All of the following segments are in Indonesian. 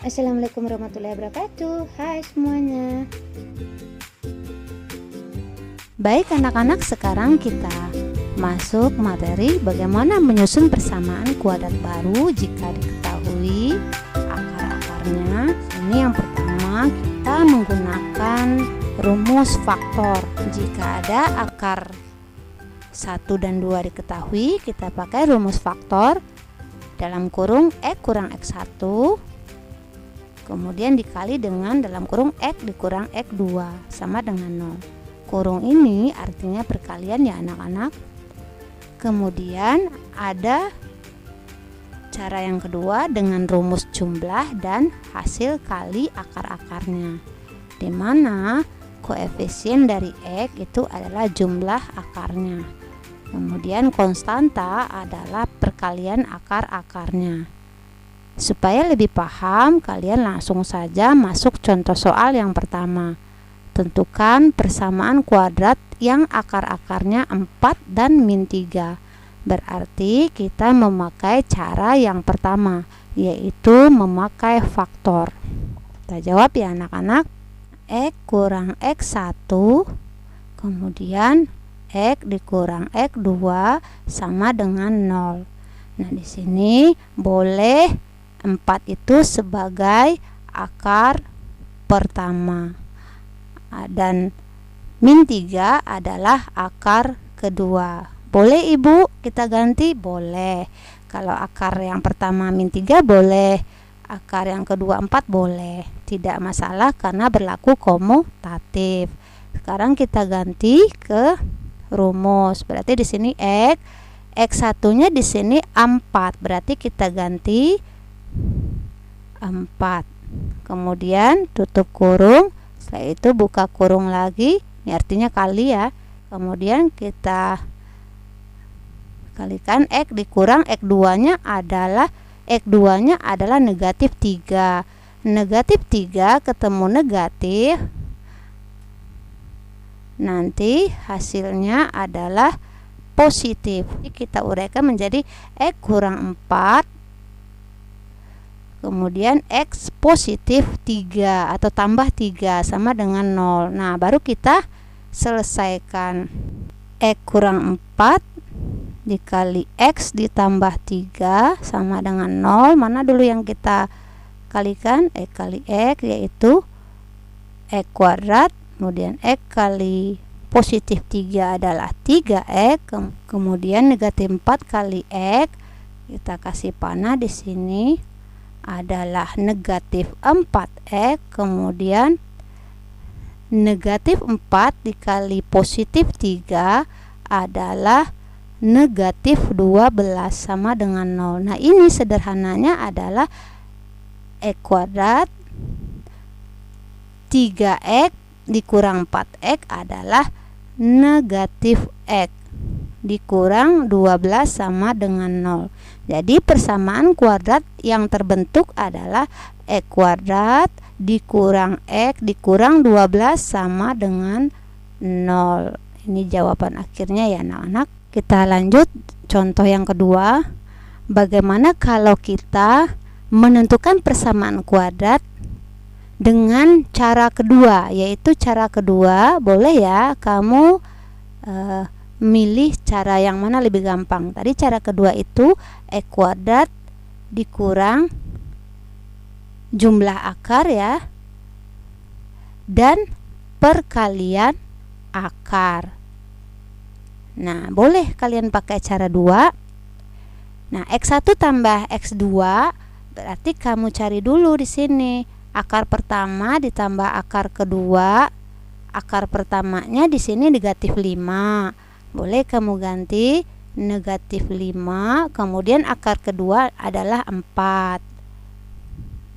Assalamualaikum warahmatullahi wabarakatuh. Hai semuanya. Baik anak-anak, sekarang kita masuk materi bagaimana menyusun persamaan kuadrat baru jika diketahui akar-akarnya. Ini yang pertama, kita menggunakan rumus faktor. Jika ada akar 1 dan 2 diketahui, kita pakai rumus faktor dalam kurung X kurang X1 kemudian dikali dengan dalam kurung X dikurang X2 sama dengan 0. Kurung ini artinya perkalian ya anak-anak. Kemudian ada cara yang kedua dengan rumus jumlah dan hasil kali akar-akarnya, di mana koefisien dari X itu adalah jumlah akarnya. Kemudian konstanta adalah perkalian akar-akarnya. Supaya lebih paham, kalian langsung saja masuk contoh soal yang pertama. Tentukan persamaan kuadrat yang akar-akarnya 4 dan min 3. Berarti kita memakai cara yang pertama, yaitu memakai faktor. Kita jawab ya anak-anak. X kurang X1 kemudian X dikurang X2 sama dengan 0. Nah, di sini boleh 4 itu sebagai akar pertama dan min 3 adalah akar kedua. Boleh Ibu kita ganti? Boleh. Kalau akar yang pertama min 3 boleh, akar yang kedua 4 boleh. Tidak masalah karena berlaku komutatif. Sekarang kita ganti ke rumus. Berarti di sini X1-nya di sini 4. Berarti kita ganti 4. Kemudian tutup kurung. Setelah itu buka kurung lagi. Ini artinya kali ya. Kemudian kita kalikan X dikurang X2-nya adalah negatif 3. Negatif 3 ketemu negatif, nanti hasilnya adalah positif. Jadi kita uraikan menjadi X kurang 4 kemudian X positif 3 atau tambah 3 sama dengan 0. Nah, baru kita selesaikan. X kurang 4 dikali X ditambah 3 sama dengan 0. Mana dulu yang kita kalikan? X kali X, yaitu X kuadrat. Kemudian X kali positif 3 adalah 3X. Kemudian negatif 4 kali X, kita kasih panah di sini, adalah negatif 4X. Kemudian negatif 4 dikali positif 3 adalah negatif 12 sama dengan 0. Nah, ini sederhananya adalah X kuadrat 3X dikurang 4X adalah negatif X dikurang 12 sama dengan 0. Jadi persamaan kuadrat yang terbentuk adalah X kuadrat dikurang X dikurang 12 sama dengan 0. Ini jawaban akhirnya ya anak-anak. Kita lanjut contoh yang kedua. Bagaimana kalau kita menentukan persamaan kuadrat dengan cara kedua, yaitu cara kedua boleh ya kamu milih cara yang mana lebih gampang. Tadi cara kedua itu X kuadrat dikurang jumlah akar ya, dan perkalian akar. Nah, boleh kalian pakai cara 2. Nah, X1 tambah X2 berarti kamu cari dulu di sini akar pertama ditambah akar kedua. Akar pertamanya di sini negatif 5. Boleh kamu ganti negatif 5. Kemudian akar kedua adalah 4.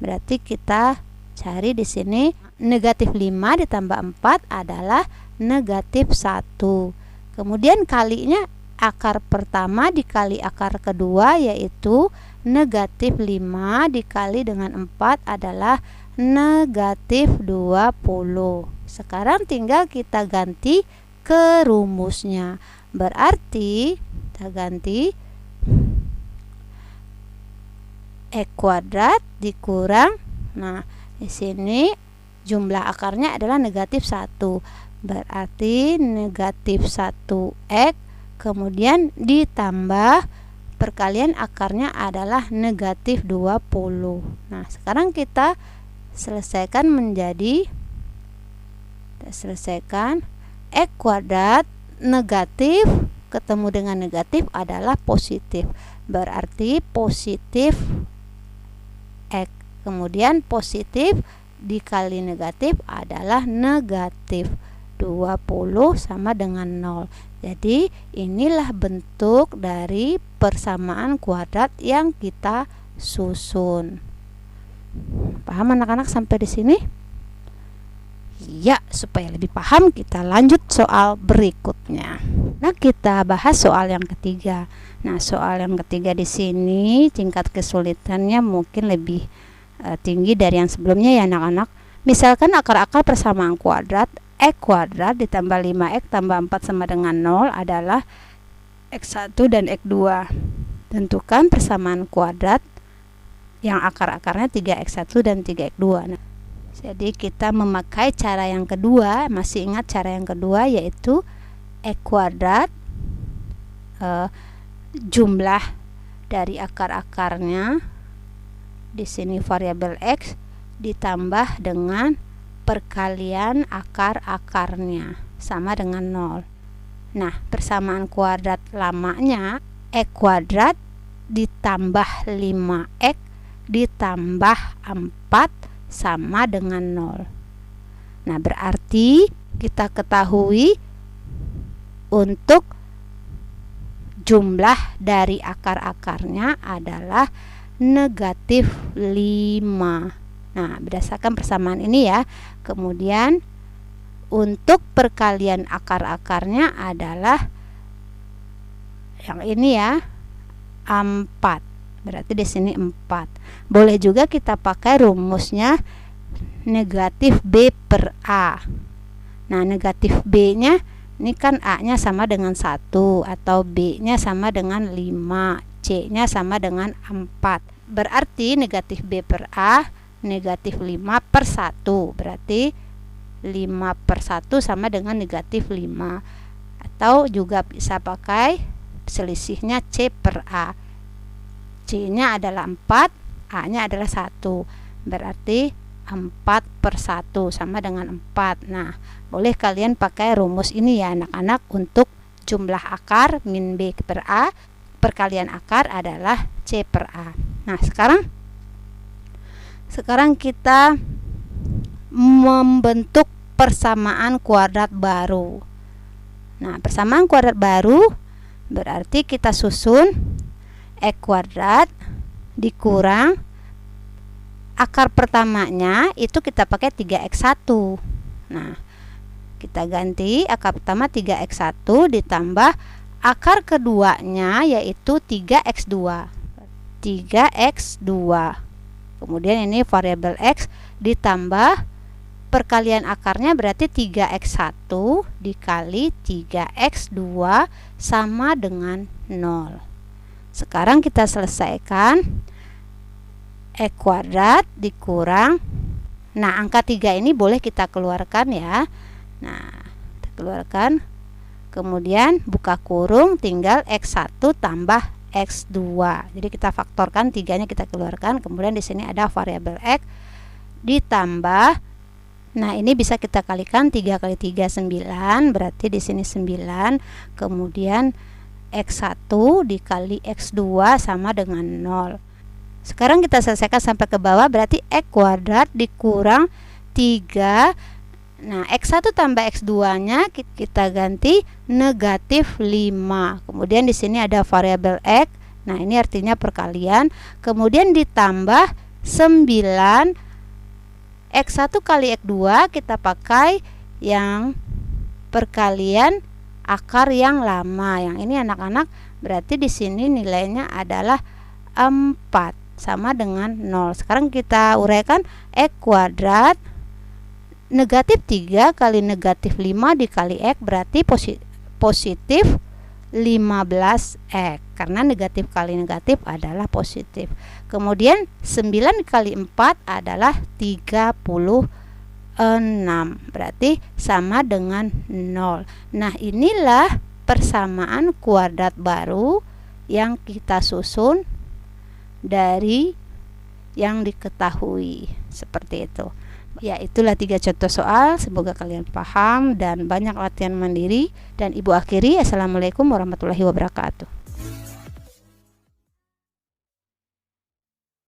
Berarti kita cari di sini negatif 5 ditambah 4 adalah negatif 1. Kemudian kalinya akar pertama dikali akar kedua, yaitu negatif 5 dikali dengan 4 adalah negatif 20. Sekarang tinggal kita ganti ke rumusnya. Berarti kita ganti X kuadrat dikurang Nah, di sini jumlah akarnya adalah negatif 1. Berarti negatif 1x kemudian ditambah perkalian akarnya adalah negatif 20. Nah, sekarang kita selesaikan x kuadrat negatif ketemu dengan negatif adalah positif. Berarti positif x. Kemudian positif dikali negatif adalah negatif 20 sama dengan 0. Jadi inilah bentuk dari persamaan kuadrat yang kita susun. Paham anak-anak sampai di sini? Ya, supaya lebih paham kita lanjut soal berikutnya. Nah, kita bahas soal yang ketiga. Nah, soal yang ketiga di sini tingkat kesulitannya mungkin lebih tinggi dari yang sebelumnya ya anak-anak. Misalkan akar-akar persamaan kuadrat x kuadrat ditambah 5x tambah 4 sama dengan 0 adalah x1 dan x2. Tentukan persamaan kuadrat yang akar-akarnya 3x1 dan 3x2. Nah, jadi kita memakai cara yang kedua. Masih ingat cara yang kedua, yaitu x kuadrat jumlah dari akar-akarnya, di sini variabel x, ditambah dengan perkalian akar-akarnya sama dengan 0. Nah, persamaan kuadrat lamanya x kuadrat ditambah 5x ditambah 4 sama dengan 0. Nah, berarti kita ketahui untuk jumlah dari akar-akarnya adalah negatif 5. Nah, berdasarkan persamaan ini ya. Kemudian untuk perkalian akar-akarnya adalah yang ini ya, 4. Berarti di sini 4. Boleh juga kita pakai rumusnya negatif B per A. Nah, negatif B-nya ini kan A-nya sama dengan 1 atau B-nya sama dengan 5, C-nya sama dengan 4. Berarti negatif B per A negatif 5 per 1. Berarti 5 per 1 sama dengan negatif 5. Atau juga bisa pakai selisihnya C per A. C-nya adalah 4, A-nya adalah 1. Berarti 4 per 1 sama dengan 4. Nah, boleh kalian pakai rumus ini ya anak-anak untuk jumlah akar min B per A. Perkalian akar adalah C per A. Nah, sekarang kita membentuk persamaan kuadrat baru. Nah, persamaan kuadrat baru berarti kita susun x kuadrat dikurang akar pertamanya itu kita pakai 3x1. Nah, kita ganti akar pertama 3x1 ditambah akar keduanya yaitu 3x2. 3x2. Kemudian ini variabel x ditambah perkalian akarnya berarti 3x1 dikali 3x2 sama dengan 0. Sekarang kita selesaikan x kuadrat dikurang. Nah, angka 3 ini boleh kita keluarkan ya. Nah, kita keluarkan. Kemudian buka kurung, tinggal x1 tambah x2. Jadi kita faktorkan 3-nya kita keluarkan. Kemudian di sini ada variabel x ditambah, nah ini bisa kita kalikan 3 kali 3 9, berarti di sini 9. Kemudian x1 dikali x2 sama dengan 0. Sekarang kita selesaikan sampai ke bawah, berarti x kuadrat dikurang 3. Nah, x1 tambah x2 nya kita ganti negatif 5. Kemudian di sini ada variabel x. Nah, ini artinya perkalian. Kemudian ditambah 9. X1 kali x2 kita pakai yang perkalian akar yang lama. Yang ini anak-anak berarti di sini nilainya adalah 4 sama dengan 0. Sekarang kita uraikan x kuadrat negatif 3 kali negatif 5 dikali x berarti positif 15x, karena negatif kali negatif adalah positif. Kemudian 9 kali 4 adalah 36, berarti sama dengan 0. Nah, inilah persamaan kuadrat baru yang kita susun dari yang diketahui, seperti itu. Ya, itulah 3 contoh soal. Semoga kalian paham dan banyak latihan mandiri. Dan Ibu akhiri, assalamualaikum warahmatullahi wabarakatuh.